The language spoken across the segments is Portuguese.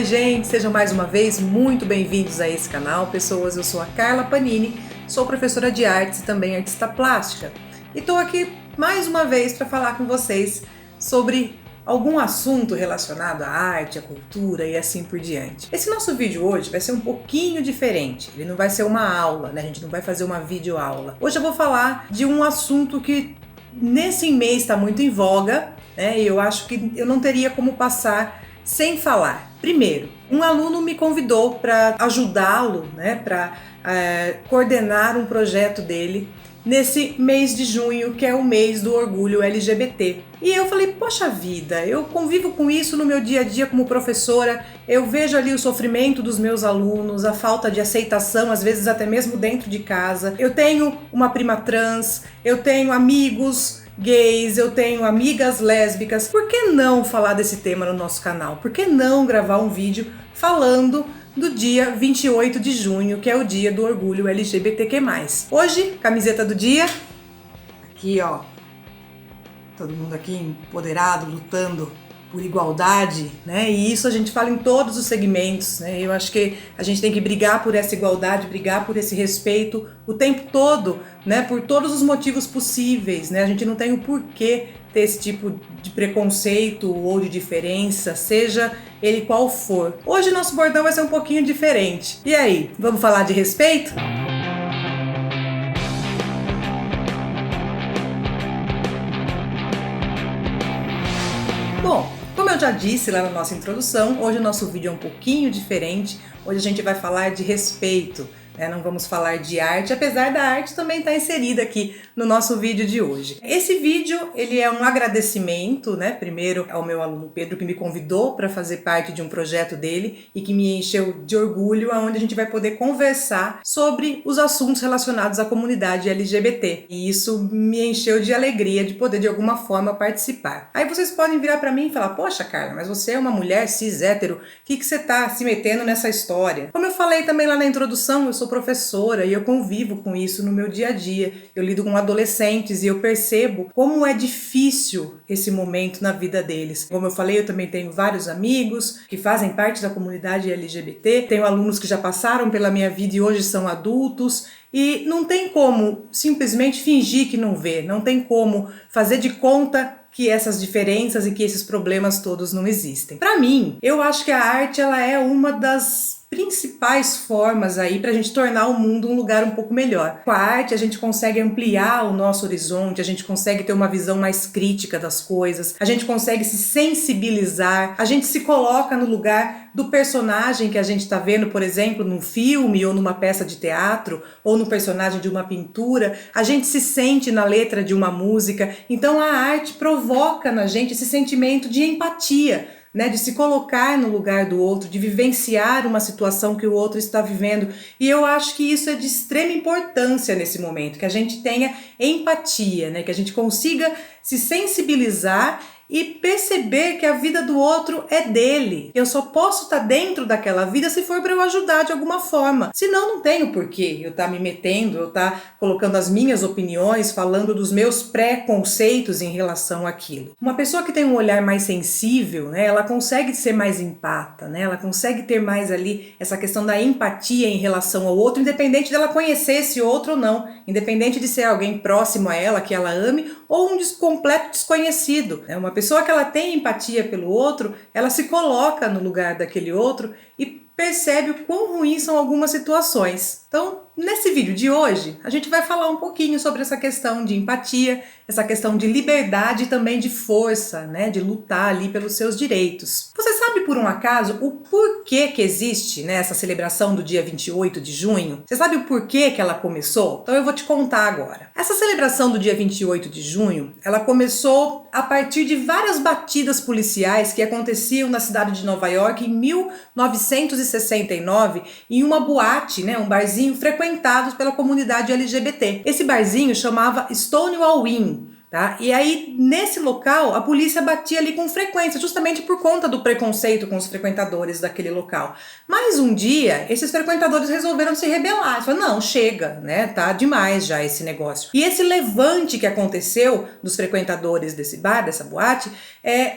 Oi gente, sejam mais uma vez muito bem-vindos a esse canal. Pessoas, eu sou a Carla Panini, sou professora de artes e também artista plástica. E estou aqui mais uma vez para falar com vocês sobre algum assunto relacionado à arte, à cultura e assim por diante. Esse nosso vídeo hoje vai ser um pouquinho diferente, ele não vai ser uma aula, né? A gente não vai fazer uma videoaula. Hoje eu vou falar de um assunto que nesse mês está muito em voga, né? E eu acho que eu não teria como passar sem falar. Primeiro, um aluno me convidou para ajudá-lo, né, para coordenar um projeto dele nesse mês de junho, que é o mês do orgulho LGBT. E eu falei, poxa vida, eu convivo com isso no meu dia a dia como professora, eu vejo ali o sofrimento dos meus alunos, a falta de aceitação, às vezes até mesmo dentro de casa. Eu tenho uma prima trans, eu tenho amigos gays, eu tenho amigas lésbicas. Por que não falar desse tema no nosso canal? Por que não gravar um vídeo falando do dia 28 de junho, que é o dia do orgulho LGBTQ+. Hoje, camiseta do dia, aqui ó, todo mundo aqui empoderado, lutando por igualdade, né? E isso a gente fala em todos os segmentos, né? Eu acho que a gente tem que brigar por essa igualdade, brigar por esse respeito o tempo todo, né? Por todos os motivos possíveis, né? A gente não tem o porquê ter esse tipo de preconceito ou de diferença, seja ele qual for. Hoje nosso bordão vai ser um pouquinho diferente. E aí, vamos falar de respeito? Bom, como eu já disse lá na nossa introdução, hoje o nosso vídeo é um pouquinho diferente. Hoje a gente vai falar de respeito, né? Não vamos falar de arte, apesar da arte também estar inserida aqui no nosso vídeo de hoje. Esse vídeo, ele é um agradecimento, né? Primeiro ao meu aluno Pedro, que me convidou para fazer parte de um projeto dele e que me encheu de orgulho, onde a gente vai poder conversar sobre os assuntos relacionados à comunidade LGBT. E isso me encheu de alegria de poder de alguma forma participar. Aí vocês podem virar para mim e falar, poxa Carla, mas você é uma mulher cis hétero, o que você tá se metendo nessa história? Como eu falei também lá na introdução, eu sou professora e eu convivo com isso no meu dia a dia. Eu lido com adolescentes e eu percebo como é difícil esse momento na vida deles. Como eu falei, eu também tenho vários amigos que fazem parte da comunidade LGBT, tenho alunos que já passaram pela minha vida e hoje são adultos, e não tem como simplesmente fingir que não vê, não tem como fazer de conta que essas diferenças e que esses problemas todos não existem. Para mim, eu acho que a arte ela é uma das principais formas aí para a gente tornar o mundo um lugar um pouco melhor. Com a arte a gente consegue ampliar o nosso horizonte, a gente consegue ter uma visão mais crítica das coisas, a gente consegue se sensibilizar, a gente se coloca no lugar do personagem que a gente está vendo, por exemplo, num filme ou numa peça de teatro ou no personagem de uma pintura, a gente se sente na letra de uma música. Então a arte provoca na gente esse sentimento de empatia, né, de se colocar no lugar do outro, de vivenciar uma situação que o outro está vivendo. E eu acho que isso é de extrema importância nesse momento, que a gente tenha empatia, né, que a gente consiga se sensibilizar e perceber que a vida do outro é dele. Eu só posso estar dentro daquela vida se for para eu ajudar de alguma forma. Senão não tenho porquê eu estar me metendo, eu estar colocando as minhas opiniões, falando dos meus preconceitos em relação àquilo. Uma pessoa que tem um olhar mais sensível, né, ela consegue ser mais empata, né, ela consegue ter mais ali essa questão da empatia em relação ao outro, independente dela conhecer esse outro ou não, independente de ser alguém próximo a ela, que ela ame, ou um completo desconhecido. É uma pessoa que ela tem empatia pelo outro, ela se coloca no lugar daquele outro e percebe o quão ruins são algumas situações. Então, nesse vídeo de hoje, a gente vai falar um pouquinho sobre essa questão de empatia, essa questão de liberdade e também de força, né, de lutar ali pelos seus direitos. Você sabe por um acaso o porquê que existe, né, essa celebração do dia 28 de junho? Você sabe o porquê que ela começou? Então eu vou te contar agora. Essa celebração do dia 28 de junho, ela começou a partir de várias batidas policiais que aconteciam na cidade de Nova York em 1969 em uma boate, né, um barzinho frequentado pela comunidade LGBT. Esse barzinho chamava Stonewall Inn. Tá? E aí, nesse local, a polícia batia ali com frequência, justamente por conta do preconceito com os frequentadores daquele local. Mas um dia, esses frequentadores resolveram se rebelar. Falaram, não, chega, né? Tá demais já esse negócio. E esse levante que aconteceu dos frequentadores desse bar, dessa boate,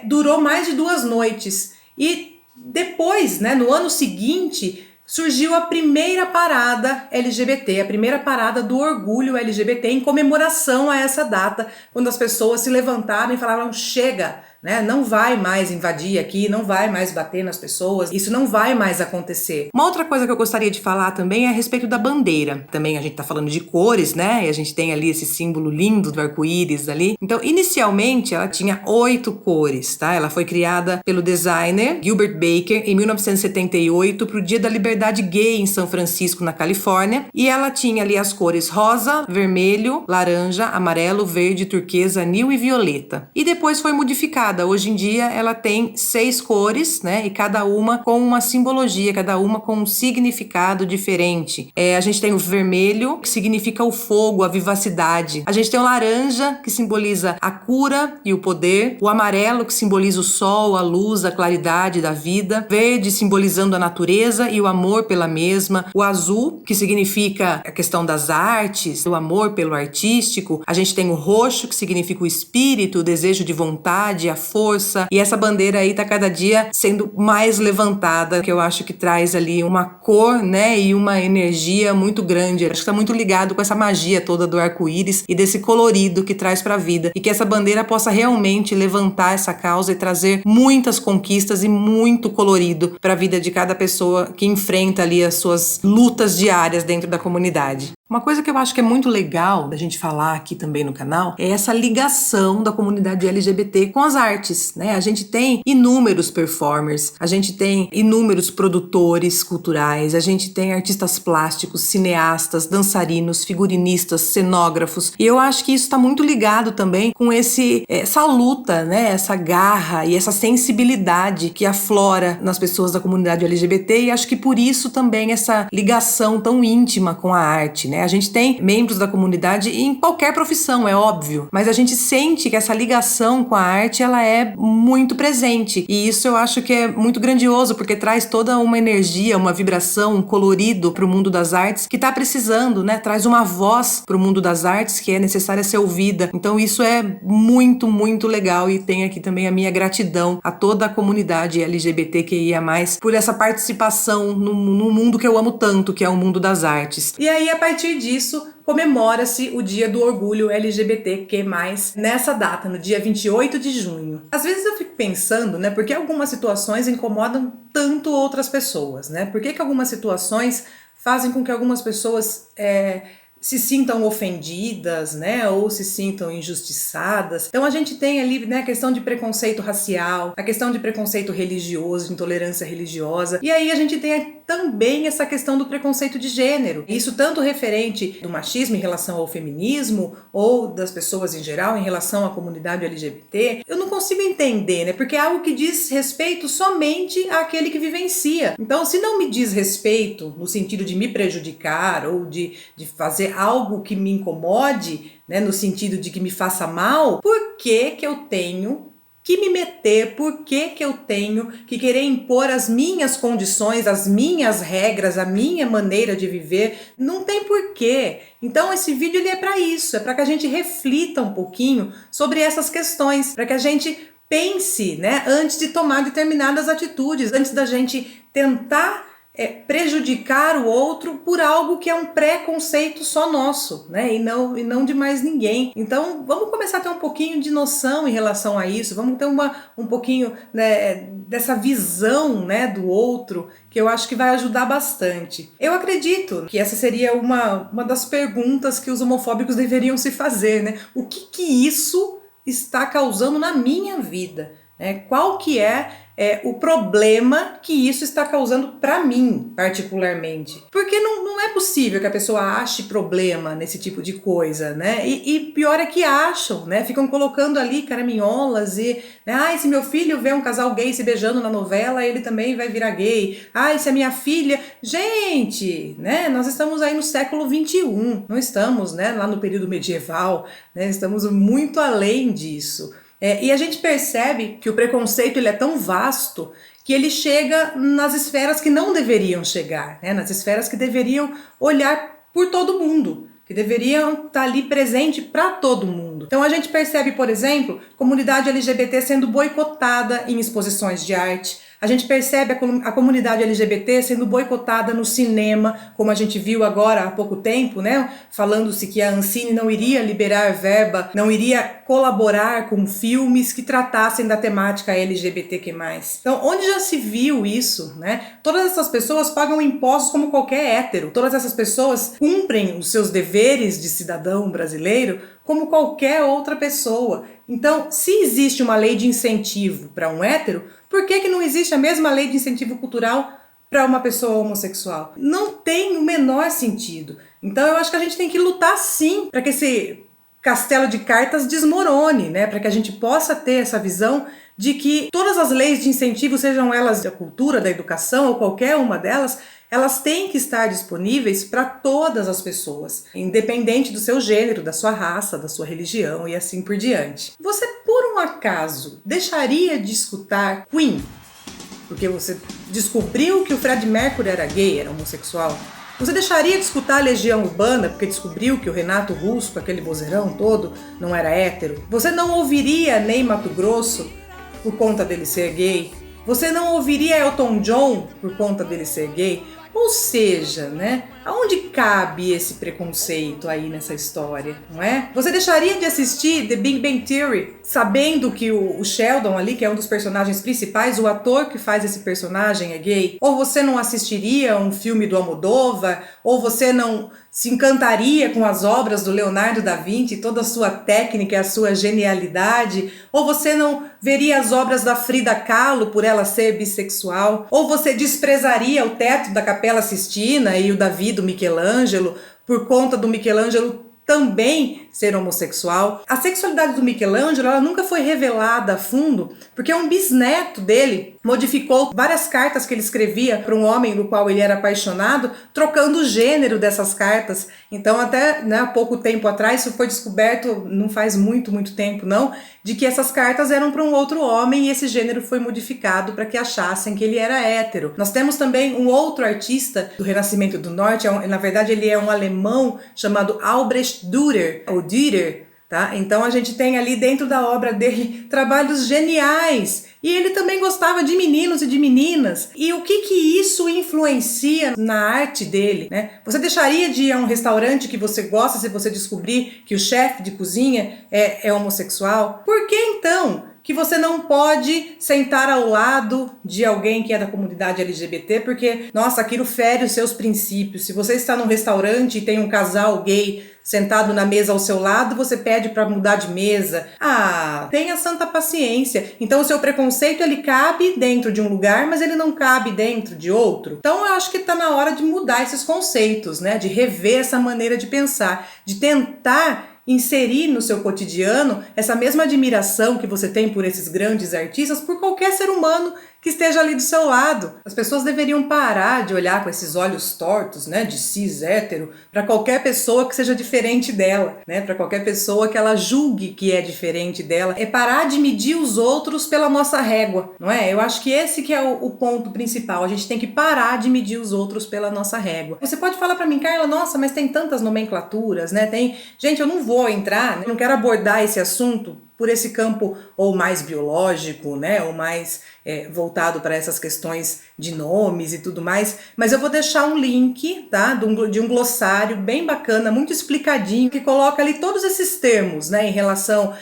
durou mais de 2 noites. E Depois, né, no ano seguinte, surgiu a primeira parada LGBT, a primeira parada do orgulho LGBT em comemoração a essa data, quando as pessoas se levantaram e falaram: chega, né? Não vai mais invadir aqui, não vai mais bater nas pessoas, isso não vai mais acontecer. Uma outra coisa que eu gostaria de falar também é a respeito da bandeira. Também a gente tá falando de cores, né? E a gente tem ali esse símbolo lindo do arco-íris ali. Então, inicialmente, ela tinha 8 cores, tá? Ela foi criada pelo designer Gilbert Baker em 1978 para o Dia da Liberdade Gay em São Francisco, na Califórnia. E ela tinha ali as cores rosa, vermelho, laranja, amarelo, verde, turquesa, anil e violeta. E depois foi modificada. Hoje em dia ela tem 6 cores, né? E cada uma com uma simbologia, cada uma com um significado diferente. A gente tem o vermelho, que significa o fogo, a vivacidade. A gente tem o laranja, que simboliza a cura e o poder. O amarelo, que simboliza o sol, a luz, a claridade da vida. Verde, simbolizando a natureza e o amor pela mesma. O azul, que significa a questão das artes, o amor pelo artístico. A gente tem o roxo, que significa o espírito, o desejo de vontade, a força, e essa bandeira aí tá cada dia sendo mais levantada, que eu acho que traz ali uma cor, né, e uma energia muito grande. Acho que tá muito ligado com essa magia toda do arco-íris e desse colorido que traz pra vida, e que essa bandeira possa realmente levantar essa causa e trazer muitas conquistas e muito colorido pra vida de cada pessoa que enfrenta ali as suas lutas diárias dentro da comunidade. Uma coisa que eu acho que é muito legal da gente falar aqui também no canal é essa ligação da comunidade LGBT com as artes, né? A gente tem inúmeros performers, a gente tem inúmeros produtores culturais, a gente tem artistas plásticos, cineastas, dançarinos, figurinistas, cenógrafos, e eu acho que isso está muito ligado também com essa luta, né? Essa garra e essa sensibilidade que aflora nas pessoas da comunidade LGBT, e acho que por isso também essa ligação tão íntima com a arte, né? A gente tem membros da comunidade em qualquer profissão, é óbvio, mas a gente sente que essa ligação com a arte, ela é muito presente, e isso eu acho que é muito grandioso, porque traz toda uma energia, uma vibração, um colorido para o mundo das artes que está precisando, né? Traz uma voz para o mundo das artes que é necessária ser ouvida. Então isso é muito, muito legal, e tem aqui também a minha gratidão a toda a comunidade LGBTQIA+, por essa participação no mundo que eu amo tanto, que é o mundo das artes. E aí, a partir disso, comemora-se o Dia do Orgulho LGBTQ+, nessa data, no dia 28 de junho. Às vezes eu fico pensando, né, por que algumas situações incomodam tanto outras pessoas, né? Por que algumas situações fazem com que algumas pessoas se sintam ofendidas, né, ou se sintam injustiçadas. Então a gente tem ali, né, a questão de preconceito racial, a questão de preconceito religioso, de intolerância religiosa, e aí a gente tem também essa questão do preconceito de gênero. Isso tanto referente do machismo em relação ao feminismo, ou das pessoas em geral em relação à comunidade LGBT. Eu não consigo entender, né, porque é algo que diz respeito somente àquele que vivencia. Então, se não me diz respeito no sentido de me prejudicar ou de fazer algo que me incomode, né, no sentido de que me faça mal, por que eu tenho que me meter? Por que eu tenho que querer impor as minhas condições, as minhas regras, a minha maneira de viver? Não tem porquê. Então esse vídeo ele é para isso, é para que a gente reflita um pouquinho sobre essas questões, para que a gente pense, né, antes de tomar determinadas atitudes, antes da gente tentar prejudicar o outro por algo que é um preconceito só nosso, né? E não de mais ninguém. Então vamos começar a ter um pouquinho de noção em relação a isso, vamos ter um pouquinho, né, dessa visão, né, do outro, que eu acho que vai ajudar bastante. Eu acredito que essa seria uma das perguntas que os homofóbicos deveriam se fazer, né? O que isso está causando na minha vida? Qual que é o problema que isso está causando para mim, particularmente? Porque não é possível que a pessoa ache problema nesse tipo de coisa, né? E pior é que acham, né? Ficam colocando ali caraminholas e, né? Ai, se meu filho vê um casal gay se beijando na novela, ele também vai virar gay. Ai, se a minha filha... Gente, né? Nós estamos aí no século XXI, não estamos, né, lá no período medieval, né? Estamos muito além disso. E a gente percebe que o preconceito ele é tão vasto que ele chega nas esferas que não deveriam chegar, né? Nas esferas que deveriam olhar por todo mundo, que deveriam estar ali presente para todo mundo. Então a gente percebe, por exemplo, comunidade LGBT sendo boicotada em exposições de arte, A gente percebe a comunidade LGBT sendo boicotada no cinema, como a gente viu agora há pouco tempo, né? Falando-se que a Ancine não iria liberar verba, não iria colaborar com filmes que tratassem da temática LGBTQ+. Então, onde já se viu isso, né? Todas essas pessoas pagam impostos como qualquer hétero. Todas essas pessoas cumprem os seus deveres de cidadão brasileiro como qualquer outra pessoa. Então, se existe uma lei de incentivo para um hétero, por que não existe a mesma lei de incentivo cultural para uma pessoa homossexual? Não tem o menor sentido. Então, eu acho que a gente tem que lutar sim para que esse castelo de cartas desmorone, né? Para que a gente possa ter essa visão de que todas as leis de incentivo, sejam elas da cultura, da educação ou qualquer uma delas, elas têm que estar disponíveis para todas as pessoas, independente do seu gênero, da sua raça, da sua religião e assim por diante. Você, por um acaso, deixaria de escutar Queen porque você descobriu que o Freddie Mercury era gay, era homossexual? Você deixaria de escutar a Legião Urbana porque descobriu que o Renato Russo, com aquele vozeirão todo, não era hétero? Você não ouviria Ney Matogrosso por conta dele ser gay? Você não ouviria Elton John por conta dele ser gay? Ou seja, né? Aonde cabe esse preconceito aí nessa história, não é? Você deixaria de assistir The Big Bang Theory sabendo que o Sheldon ali, que é um dos personagens principais, o ator que faz esse personagem é gay? Ou você não assistiria um filme do Almodóvar? Ou você não se encantaria com as obras do Leonardo da Vinci, toda a sua técnica, a sua genialidade? Ou você não veria as obras da Frida Kahlo por ela ser bissexual? Ou você desprezaria o Teto da Capela Sistina e o Davi do Michelangelo por conta do Michelangelo também ser homossexual? A sexualidade do Michelangelo, ela nunca foi revelada a fundo, porque um bisneto dele modificou várias cartas que ele escrevia para um homem do qual ele era apaixonado, trocando o gênero dessas cartas. Então até, né, há pouco tempo atrás, isso foi descoberto, não faz muito tempo não, de que essas cartas eram para um outro homem e esse gênero foi modificado para que achassem que ele era hétero. Nós temos também um outro artista do Renascimento do Norte, na verdade ele é um alemão chamado Albrecht Dürer, ou Dürer, tá? Então a gente tem ali dentro da obra dele trabalhos geniais. E ele também gostava de meninos e de meninas. E o que isso influencia na arte dele, né? Você deixaria de ir a um restaurante que você gosta se você descobrir que o chefe de cozinha é homossexual? Por que então que você não pode sentar ao lado de alguém que é da comunidade LGBT, porque, nossa, aquilo fere os seus princípios? Se você está num restaurante e tem um casal gay sentado na mesa ao seu lado, você pede para mudar de mesa. Ah, tenha santa paciência. Então o seu preconceito, ele cabe dentro de um lugar, mas ele não cabe dentro de outro. Então eu acho que está na hora de mudar esses conceitos, né? De rever essa maneira de pensar, de tentar inserir no seu cotidiano essa mesma admiração que você tem por esses grandes artistas, por qualquer ser humano que esteja ali do seu lado. As pessoas deveriam parar de olhar com esses olhos tortos, né, de cis hétero, para qualquer pessoa que seja diferente dela, né, para qualquer pessoa que ela julgue que é diferente dela. É parar de medir os outros pela nossa régua, não é? Eu acho que esse que é o ponto principal. A gente tem que parar de medir os outros pela nossa régua. Você pode falar para mim, Carla, nossa, mas tem tantas nomenclaturas, né? Gente, eu não vou entrar, eu não quero abordar esse assunto por esse campo ou mais biológico, né, ou mais voltado para essas questões de nomes e tudo mais, mas eu vou deixar um link, tá, de um glossário bem bacana, muito explicadinho, que coloca ali todos esses termos, né, em relação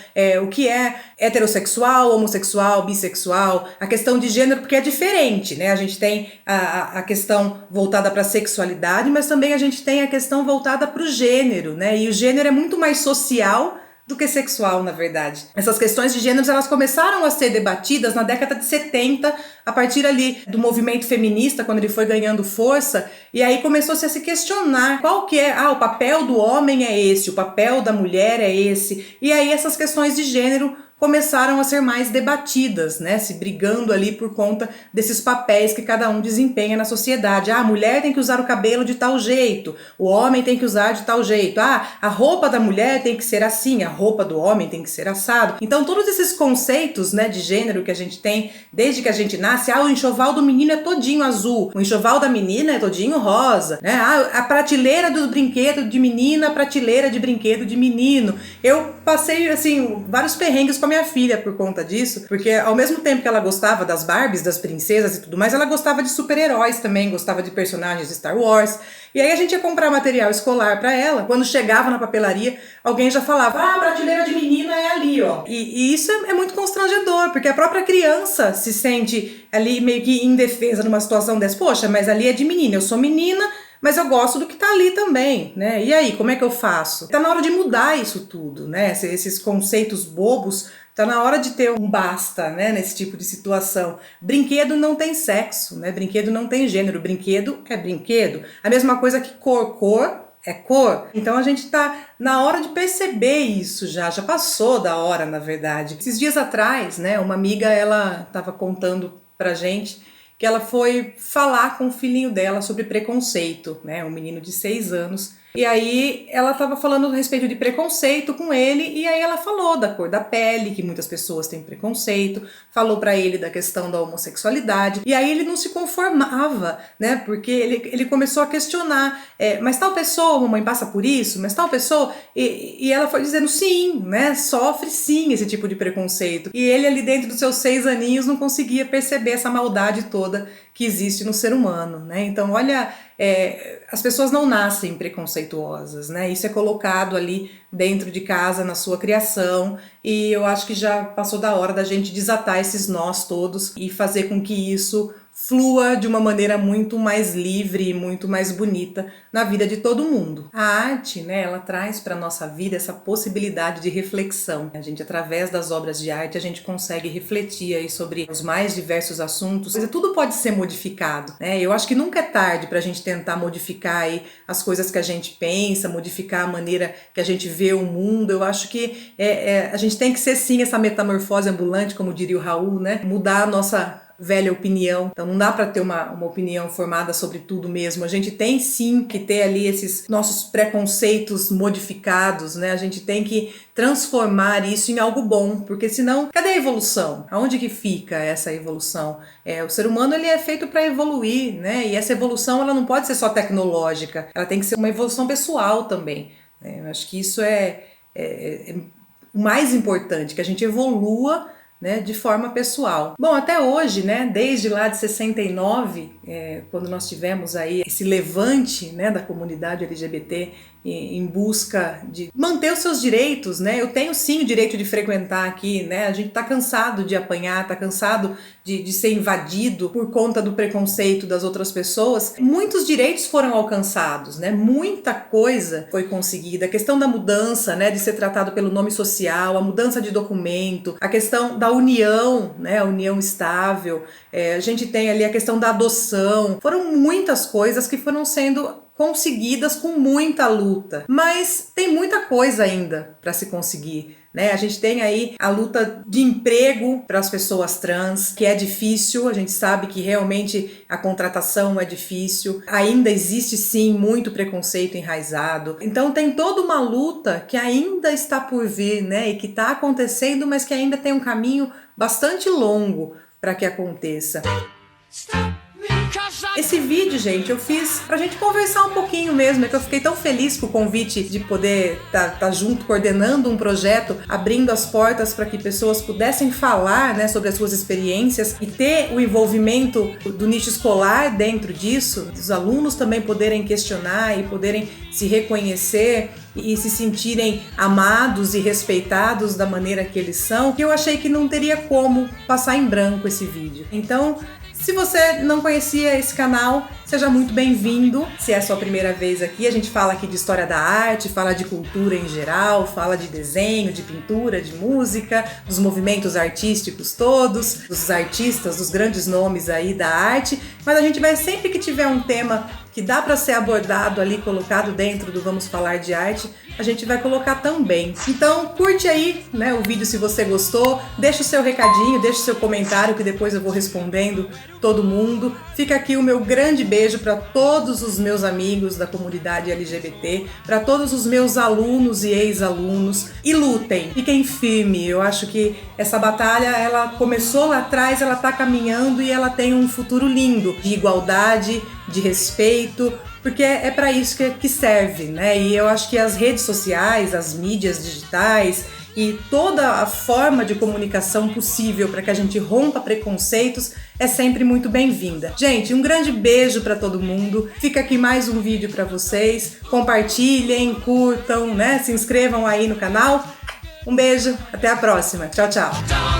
o que é heterossexual, homossexual, bissexual, a questão de gênero, porque é diferente, né, a gente tem a questão voltada para a sexualidade, mas também a gente tem a questão voltada para o gênero, né, e o gênero é muito mais social do que sexual, na verdade. Essas questões de gêneros, elas começaram a ser debatidas na década de 70, a partir ali do movimento feminista, quando ele foi ganhando força, e aí começou-se a se questionar qual que é, o papel do homem é esse, o papel da mulher é esse, e aí essas questões de gênero começaram a ser mais debatidas, né, se brigando ali por conta desses papéis que cada um desempenha na sociedade. A mulher tem que usar o cabelo de tal jeito, o homem tem que usar de tal jeito, a roupa da mulher tem que ser assim, a roupa do homem tem que ser assado. Então todos esses conceitos, né, de gênero que a gente tem desde que a gente nasce, o enxoval do menino é todinho azul, o enxoval da menina é todinho rosa, né, a prateleira do brinquedo de menina, a prateleira de brinquedo de menino. Eu passei, assim, vários perrengues com a minha filha por conta disso, porque ao mesmo tempo que ela gostava das Barbies, das princesas e tudo mais, ela gostava de super-heróis também, gostava de personagens de Star Wars. E aí a gente ia comprar material escolar pra ela, quando chegava na papelaria, alguém já falava, a prateleira de menina é ali, ó. E isso é muito constrangedor, porque a própria criança se sente ali meio que indefesa numa situação dessa. Poxa, mas ali é de menina, eu sou menina, mas eu gosto do que tá ali também, né? E aí, como é que eu faço? Tá na hora de mudar isso tudo, né? Esses conceitos bobos, tá na hora de ter um basta, né? Nesse tipo de situação. Brinquedo não tem sexo, né? Brinquedo não tem gênero, brinquedo é brinquedo. A mesma coisa que cor é cor. Então a gente tá na hora de perceber isso já passou da hora, na verdade. Esses dias atrás, né, uma amiga, ela tava contando pra gente que ela foi falar com o filhinho dela sobre preconceito, né, um menino de 6 anos. E aí ela estava falando a respeito de preconceito com ele, e aí ela falou da cor da pele, que muitas pessoas têm preconceito, falou para ele da questão da homossexualidade, e aí ele não se conformava, né, porque ele começou a questionar, mas tal pessoa, mamãe passa por isso, mas tal pessoa, e ela foi dizendo sim, né, sofre sim esse tipo de preconceito, e ele ali dentro dos seus 6 aninhos não conseguia perceber essa maldade toda que existe no ser humano, né? Então, olha, as pessoas não nascem preconceituosas, né? Isso é colocado ali dentro de casa, na sua criação, e eu acho que já passou da hora da gente desatar esses nós todos e fazer com que isso flua de uma maneira muito mais livre e muito mais bonita na vida de todo mundo. A arte, né, ela traz para nossa vida essa possibilidade de reflexão. A gente, através das obras de arte, a gente consegue refletir aí sobre os mais diversos assuntos. Tudo pode ser modificado, né? Eu acho que nunca é tarde para a gente tentar modificar aí as coisas que a gente pensa, modificar a maneira que a gente vê o mundo. Eu acho que a gente tem que ser sim essa metamorfose ambulante, como diria o Raul, né? Mudar a nossa velha opinião. Então não dá para ter uma opinião formada sobre tudo mesmo. A gente tem sim que ter ali esses nossos preconceitos modificados, né? A gente tem que transformar isso em algo bom, porque senão, cadê a evolução? Aonde que fica essa evolução? O ser humano, ele é feito para evoluir, né? E essa evolução, ela não pode ser só tecnológica, ela tem que ser uma evolução pessoal também, né? Eu acho que isso é o mais importante, que a gente evolua, né, de forma pessoal. Bom, até hoje, né, desde lá de 69, quando nós tivemos aí esse levante, né, da comunidade LGBT em busca de manter os seus direitos, né? Eu tenho sim o direito de frequentar aqui, né? A gente tá cansado de apanhar, tá cansado de ser invadido por conta do preconceito das outras pessoas. Muitos direitos foram alcançados, né? Muita coisa foi conseguida. A questão da mudança, né, de ser tratado pelo nome social, a mudança de documento, a questão da união, né, a união estável. A gente tem ali a questão da adoção. Foram muitas coisas que foram sendo conseguidas com muita luta, mas tem muita coisa ainda para se conseguir, né? A gente tem aí a luta de emprego para as pessoas trans, que é difícil, a gente sabe que realmente a contratação é difícil, ainda existe sim muito preconceito enraizado, então tem toda uma luta que ainda está por vir, né? E que está acontecendo, mas que ainda tem um caminho bastante longo para que aconteça. Esse vídeo, gente, eu fiz pra gente conversar um pouquinho mesmo, que eu fiquei tão feliz com o convite de poder tá junto, coordenando um projeto, abrindo as portas para que pessoas pudessem falar, né, sobre as suas experiências e ter o envolvimento do nicho escolar dentro disso, os alunos também poderem questionar e poderem se reconhecer e se sentirem amados e respeitados da maneira que eles são, que eu achei que não teria como passar em branco esse vídeo. Então, se você não conhecia esse canal, seja muito bem-vindo. Se é a sua primeira vez aqui, a gente fala aqui de história da arte, fala de cultura em geral, fala de desenho, de pintura, de música, dos movimentos artísticos todos, dos artistas, dos grandes nomes aí da arte, mas a gente vai, sempre que tiver um tema que dá para ser abordado ali, colocado dentro do Vamos Falar de Arte, a gente vai colocar também. Então curte aí, né, o vídeo se você gostou, deixa o seu recadinho, deixa o seu comentário que depois eu vou respondendo todo mundo. Fica aqui o meu grande beijo para todos os meus amigos da comunidade LGBT, para todos os meus alunos e ex-alunos, e lutem, fiquem firmes. Eu acho que essa batalha, ela começou lá atrás, ela está caminhando e ela tem um futuro lindo, de igualdade, de respeito, porque é para isso que serve, né? E eu acho que as redes sociais, as mídias digitais e toda a forma de comunicação possível para que a gente rompa preconceitos é sempre muito bem-vinda. Gente, um grande beijo para todo mundo. Fica aqui mais um vídeo para vocês. Compartilhem, curtam, né? Se inscrevam aí no canal. Um beijo, até a próxima. Tchau, tchau.